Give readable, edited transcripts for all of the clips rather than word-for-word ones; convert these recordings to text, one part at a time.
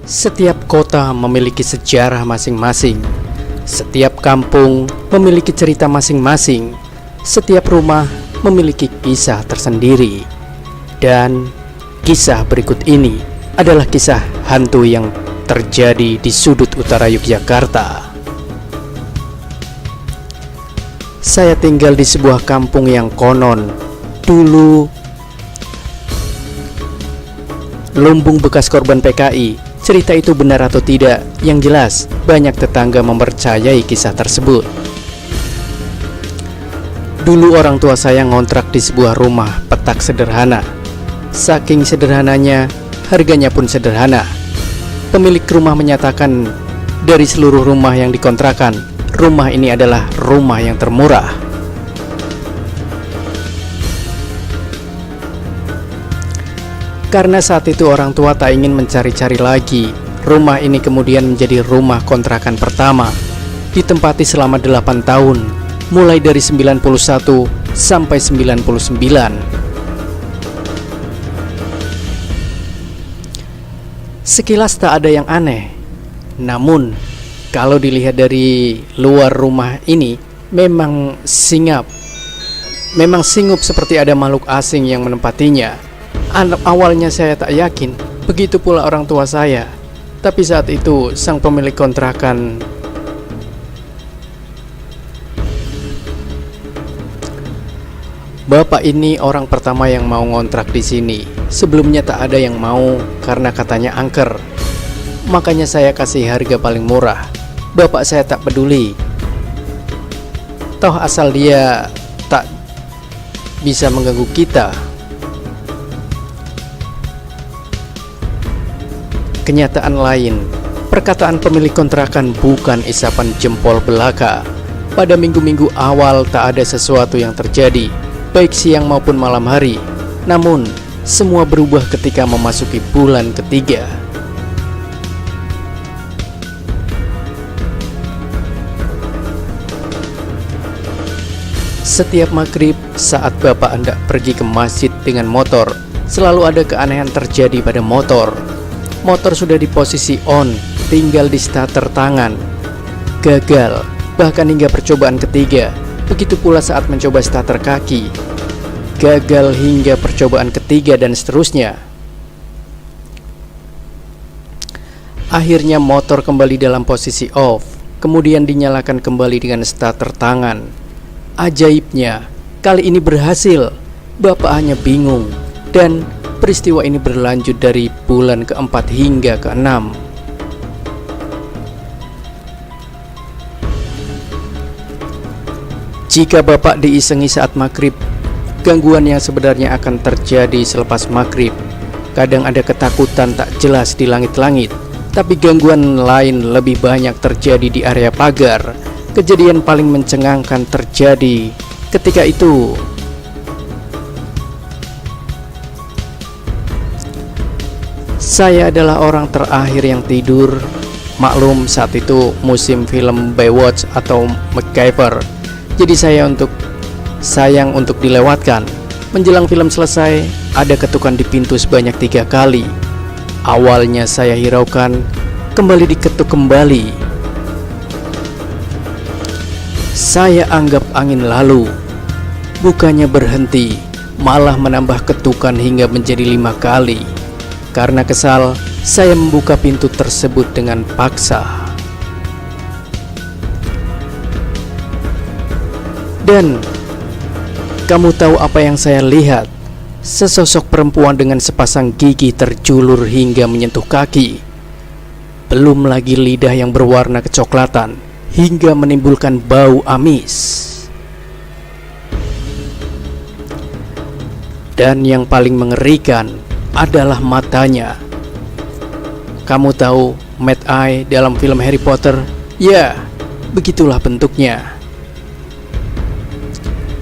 Setiap kota memiliki sejarah masing-masing. Setiap kampung memiliki cerita masing-masing. Setiap rumah memiliki kisah tersendiri. Dan kisah berikut ini adalah kisah hantu yang terjadi di sudut utara Yogyakarta. Saya tinggal di sebuah kampung yang konon dulu lumbung bekas korban PKI. Cerita itu benar atau tidak, yang jelas banyak tetangga mempercayai kisah tersebut. Dulu orang tua saya ngontrak di sebuah rumah petak sederhana. Saking sederhananya, harganya pun sederhana. Pemilik rumah menyatakan dari seluruh rumah yang dikontrakan, rumah ini adalah rumah yang termurah. Karena saat itu orang tua tak ingin mencari-cari lagi, rumah ini kemudian menjadi rumah kontrakan pertama. Ditempati selama 8 tahun, mulai dari 91 sampai 99. Sekilas tak ada yang aneh. Namun, kalau dilihat dari luar rumah ini, memang singup seperti ada makhluk asing yang menempatinya. Awalnya saya tak yakin, begitu pula orang tua saya. Tapi saat itu sang pemilik kontrakan bapak ini orang pertama yang mau ngontrak di sini. Sebelumnya tak ada yang mau karena katanya angker. Makanya saya kasih harga paling murah. Bapak saya tak peduli. Toh asal dia tak bisa mengganggu kita. Kenyataan lain, perkataan pemilik kontrakan bukan isapan jempol belaka. Pada minggu-minggu awal tak ada sesuatu yang terjadi, baik siang maupun malam hari. Namun, semua berubah ketika memasuki bulan ketiga. Setiap maghrib saat bapak hendak pergi ke masjid dengan motor, selalu ada keanehan terjadi pada motor. Motor sudah di posisi on, tinggal di starter tangan. Gagal, bahkan hingga percobaan ketiga. Begitu pula saat mencoba starter kaki. Gagal hingga percobaan ketiga dan seterusnya. Akhirnya motor kembali dalam posisi off, kemudian dinyalakan kembali dengan starter tangan. Ajaibnya, kali ini berhasil. Bapak hanya bingung. Dan peristiwa ini berlanjut dari bulan keempat hingga keenam. Jika bapak diisengi saat maghrib, gangguan yang sebenarnya akan terjadi selepas maghrib. Kadang ada ketakutan tak jelas di langit-langit, tapi gangguan lain lebih banyak terjadi di area pagar. Kejadian paling mencengangkan terjadi ketika itu. Saya adalah orang terakhir yang tidur. Maklum saat itu musim film Baywatch atau MacGyver. Jadi sayang untuk dilewatkan. Menjelang film selesai, ada ketukan di pintu sebanyak 3 kali. Awalnya saya hiraukan, kembali diketuk kembali. Saya anggap angin lalu. Bukannya berhenti, malah menambah ketukan hingga menjadi 5 kali. Karena kesal, saya membuka pintu tersebut dengan paksa. Dan kamu tahu apa yang saya lihat? Sesosok perempuan dengan sepasang gigi terjulur hingga menyentuh kaki. Belum lagi lidah yang berwarna kecoklatan hingga menimbulkan bau amis. Dan yang paling mengerikan adalah matanya. Kamu tahu Mad Eye dalam film Harry Potter? Ya, begitulah bentuknya.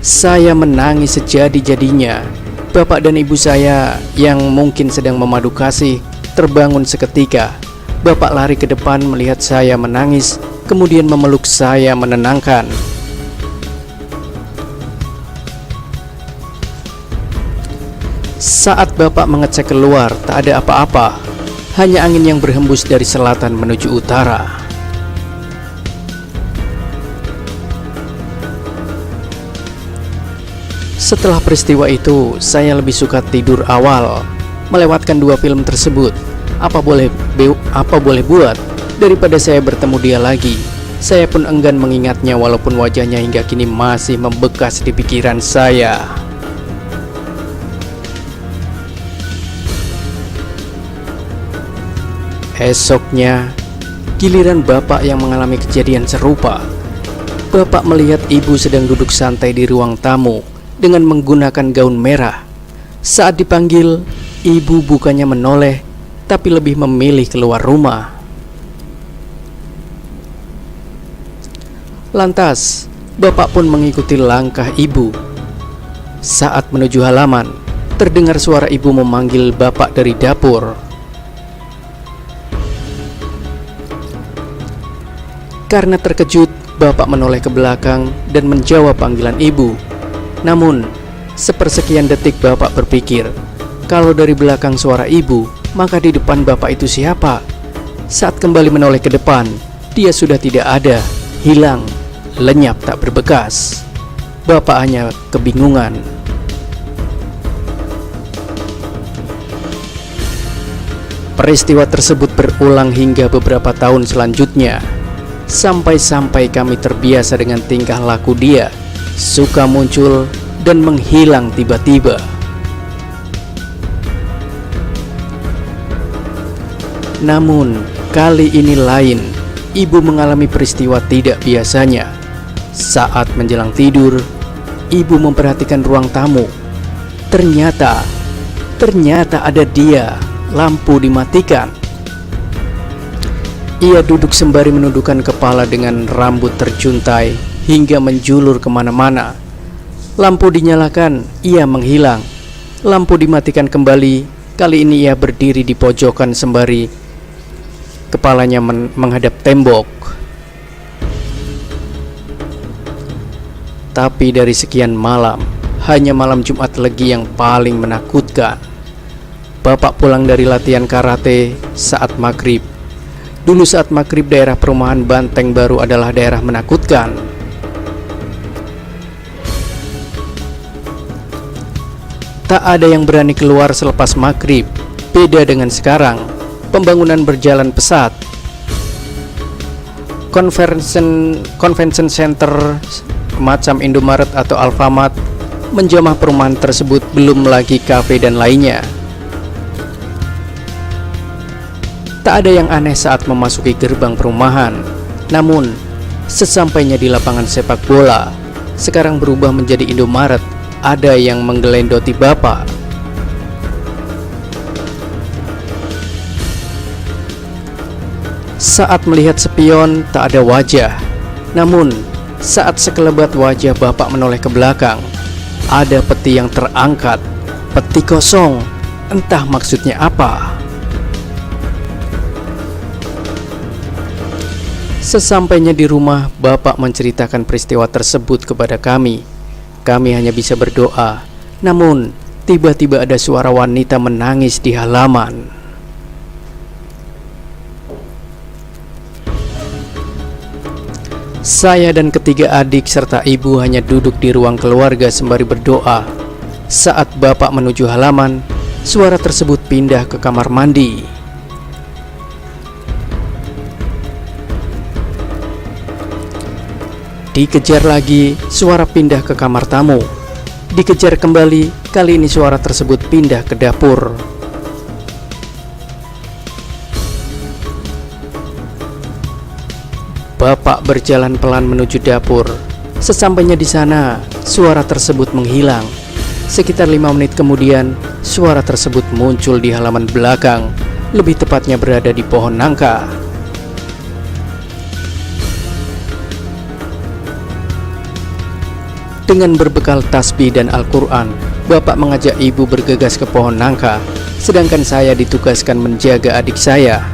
Saya menangis sejadi-jadinya. Bapak dan ibu saya yang mungkin sedang memadu kasih terbangun seketika. Bapak lari ke depan melihat saya menangis, kemudian memeluk saya menenangkan. Saat bapak mengecek keluar, tak ada apa-apa. hanya angin yang berhembus dari selatan menuju utara. Setelah peristiwa itu, saya lebih suka tidur awal, melewatkan 2 film tersebut. Apa boleh buat, daripada saya bertemu dia lagi. Saya pun enggan mengingatnya walaupun wajahnya hingga kini masih membekas di pikiran saya. Esoknya, giliran bapak yang mengalami kejadian serupa. Bapak melihat ibu sedang duduk santai di ruang tamu dengan menggunakan gaun merah. Saat dipanggil, ibu bukannya menoleh, tapi lebih memilih keluar rumah. Lantas, bapak pun mengikuti langkah ibu. Saat menuju halaman, terdengar suara ibu memanggil bapak dari dapur. Karena terkejut, bapak menoleh ke belakang dan menjawab panggilan ibu. Namun, sepersekian detik bapak berpikir, kalau dari belakang suara ibu, maka di depan bapak itu siapa? Saat kembali menoleh ke depan, dia sudah tidak ada, hilang, lenyap tak berbekas. Bapak hanya kebingungan. Peristiwa tersebut berulang hingga beberapa tahun selanjutnya. Sampai-sampai kami terbiasa dengan tingkah laku dia, suka muncul dan menghilang tiba-tiba. Namun, kali ini lain. Ibu mengalami peristiwa tidak biasanya. Saat menjelang tidur, ibu memperhatikan ruang tamu. Ternyata ada dia, lampu dimatikan. Ia duduk sembari menundukkan kepala dengan rambut terjuntai hingga menjulur kemana-mana. Lampu dinyalakan, ia menghilang. Lampu dimatikan kembali. Kali ini ia berdiri di pojokan sembari kepalanya menghadap tembok. Tapi dari sekian malam, hanya malam Jumat Legi yang paling menakutkan. Bapak pulang dari latihan karate saat maghrib. Dulu saat maghrib daerah perumahan Banteng Baru adalah daerah menakutkan. Tak ada yang berani keluar selepas maghrib. Beda dengan sekarang, pembangunan berjalan pesat. Convention center macam Indomaret atau Alfamart menjamah perumahan tersebut, belum lagi kafe dan lainnya. Tak ada yang aneh saat memasuki gerbang perumahan. Namun, sesampainya di lapangan sepak bola, sekarang berubah menjadi Indomaret, ada yang menggelendoti bapak. Saat melihat spion, tak ada wajah. Namun, saat sekelebat wajah bapak menoleh ke belakang, ada peti yang terangkat, peti kosong. Entah maksudnya apa. Sesampainya di rumah, bapak menceritakan peristiwa tersebut kepada kami. Kami hanya bisa berdoa. Namun, tiba-tiba ada suara wanita menangis di halaman. Saya dan ketiga adik serta ibu hanya duduk di ruang keluarga sembari berdoa. Saat bapak menuju halaman, suara tersebut pindah ke kamar mandi. Dikejar lagi, suara pindah ke kamar tamu. Dikejar kembali, kali ini suara tersebut pindah ke dapur. Bapak berjalan pelan menuju dapur. Sesampainya di sana, suara tersebut menghilang. Sekitar 5 menit kemudian, suara tersebut muncul di halaman belakang, lebih tepatnya berada di pohon nangka. Dengan berbekal tasbih dan Al-Quran, bapak mengajak ibu bergegas ke pohon nangka, sedangkan saya ditugaskan menjaga adik saya.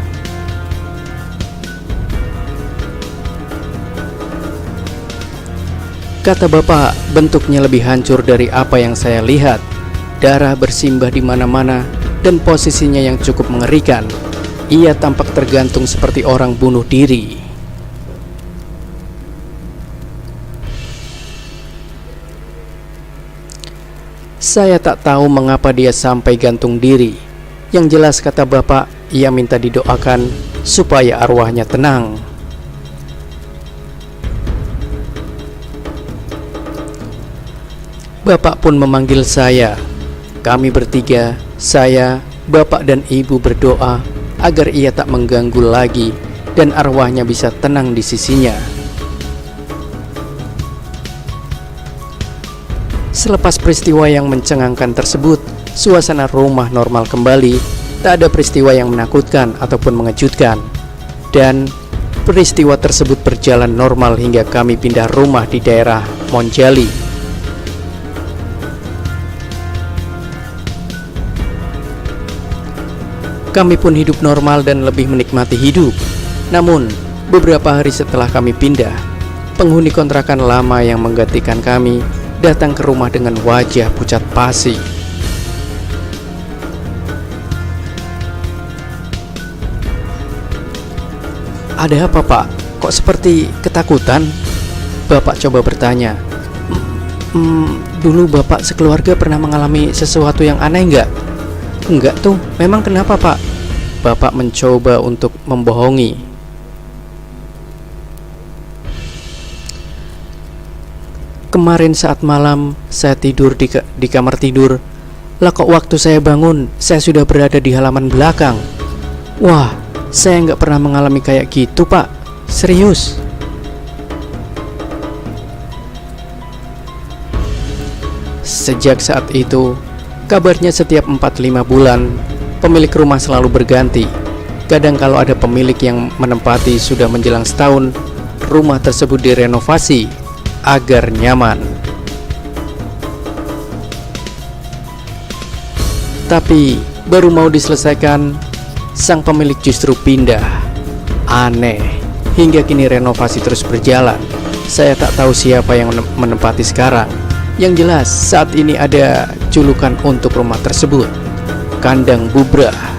Kata bapak, bentuknya lebih hancur dari apa yang saya lihat. Darah bersimbah di mana-mana dan posisinya yang cukup mengerikan. Ia tampak tergantung seperti orang bunuh diri. Saya tak tahu mengapa dia sampai gantung diri. Yang jelas kata bapak, ia minta didoakan supaya arwahnya tenang. Bapak pun memanggil saya. Kami bertiga, saya, bapak dan ibu berdoa agar ia tak mengganggu lagi dan arwahnya bisa tenang di sisinya. Selepas peristiwa yang mencengangkan tersebut, suasana rumah normal kembali. Tak ada peristiwa yang menakutkan ataupun mengejutkan. Dan peristiwa tersebut berjalan normal hingga kami pindah rumah di daerah Monjali. Kami pun hidup normal dan lebih menikmati hidup. Namun, beberapa hari setelah kami pindah, penghuni kontrakan lama yang menggantikan kami datang ke rumah dengan wajah pucat pasi. "Ada apa, Pak? Kok seperti ketakutan?" Bapak coba bertanya. Dulu Bapak sekeluarga pernah mengalami sesuatu yang aneh enggak?" "Enggak tuh, memang kenapa, Pak?" Bapak mencoba untuk membohongi. "Kemarin saat malam saya tidur di kamar tidur. Lah kok waktu saya bangun, saya sudah berada di halaman belakang. Wah, saya nggak pernah mengalami kayak gitu, Pak. Serius." Sejak saat itu, kabarnya setiap 4-5 bulan, pemilik rumah selalu berganti. Kadang kalau ada pemilik yang menempati sudah menjelang setahun, rumah tersebut direnovasi agar nyaman. Tapi baru mau diselesaikan, sang pemilik justru pindah. Aneh, hingga kini renovasi terus berjalan. Saya tak tahu siapa yang menempati sekarang. Yang jelas saat ini ada julukan untuk rumah tersebut, Kandang Bubrah.